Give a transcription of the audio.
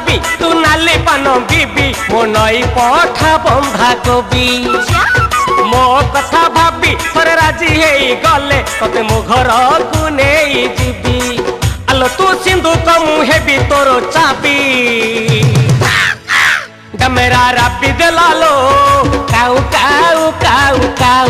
ভাবি তু নালি পান বিবি মো নই পঠা বন্ধা কবি মো কথা ভাবি থরে রাজি হেই গলে তোতে মো ঘরকু নেই ଯିବି আলো তু সিন্ধু কমু হেবি তোর চাবি ডমেরা রাবি দেলালো কাউ কাউ কাউ কাউ